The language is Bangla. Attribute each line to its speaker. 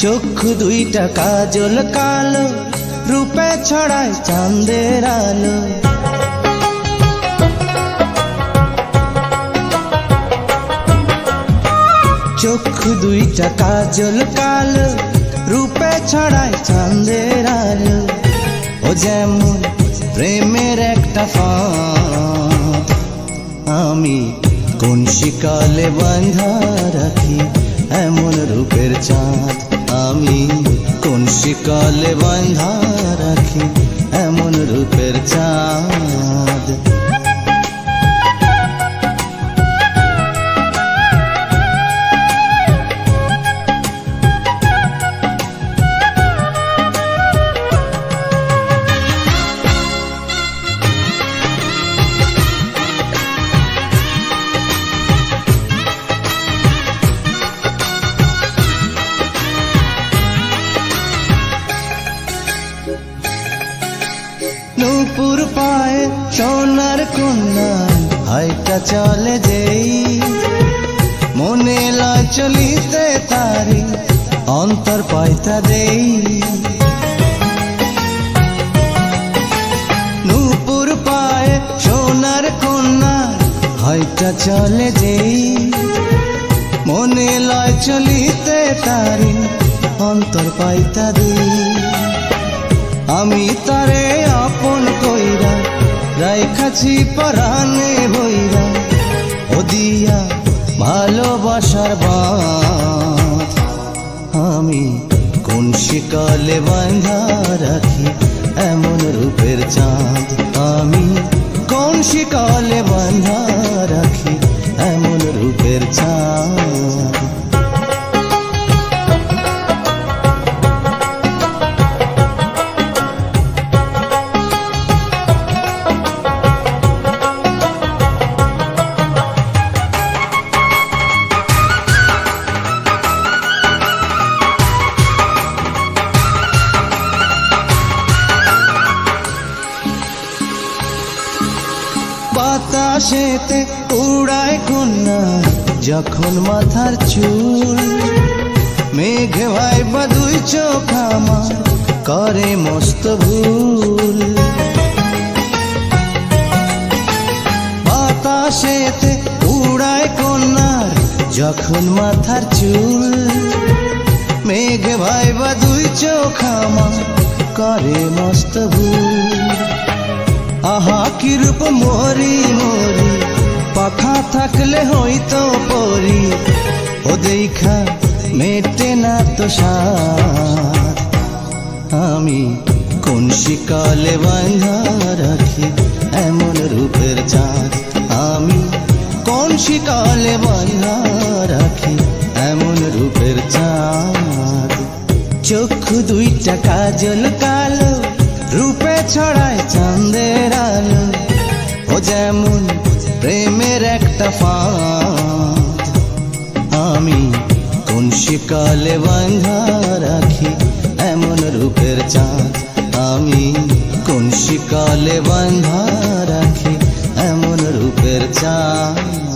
Speaker 1: চক্ষু দুইটা কাজল কালো, রূপে ছড়ায় চাঁদের আলো। চক্ষু দুইটা কাজল কালো, রূপে ছড়ায় চাঁদের আলো। ও যেমন প্রেমের একটা ফাঁদ, আমি কোন শিকলে বাঁধা রাখি এমন রূপের চাঁদ। আমি কোন শিকলে বাঁধা রাখি এমন রূপের চাঁদ। নূপুর পায়ে সোনার কন্যা হাইটা চলে যেই, মনে লয় চলিতে তারি অন্তর পাইতা দেই। নূপুর পায়ে সোনার কন্যা হাইটা চলে যেই, মনে লয় চলিতে তারি অন্তর পাইতা দেই। আমি তারে আপন কইরা রাইখাছি পরাণে বইরা, ও দিয়া ভালোবাসার বাঁধ। আমি কোন শিকলে বাঁধা রাখি এমন রূপের চাঁদ। আমি কোন শিকলে বাঁধা রাখি এমন রূপের চাঁদ। বাতাসেতে উড়ায় কন্যা যখন মাথার চুল, মেঘে ভাইবা দুই চোখ আমার করে মস্ত ভুল। বাতাসেতে উড়ায় কন্যার যখন মাথার চুল, মেঘে ভাইবা দুই চোখ আমার করে মস্ত ভুল। আহা কি রূপ মরি মরি, পাখা থাকলে হইতো পরি, ও দেখা মেটে না তো সাদ। আমি কোন শিকলে বাঁধা রাখি এমন রূপের চাঁদ। আমি কোন শিকলে বাঁধা রাখি এমন রূপের চাঁদ। চক্ষু দুইটা কাজল কালো, রূপে ছড়ায় চাঁদের আলো। ও যেমন প্রেমের একটা ফাঁদ, আমি কোন শিকলে বাঁধা রাখি এমন রূপের চাঁদ। আমি কোন শিকলে বাঁধা রাখি এমন রূপের চাঁদ।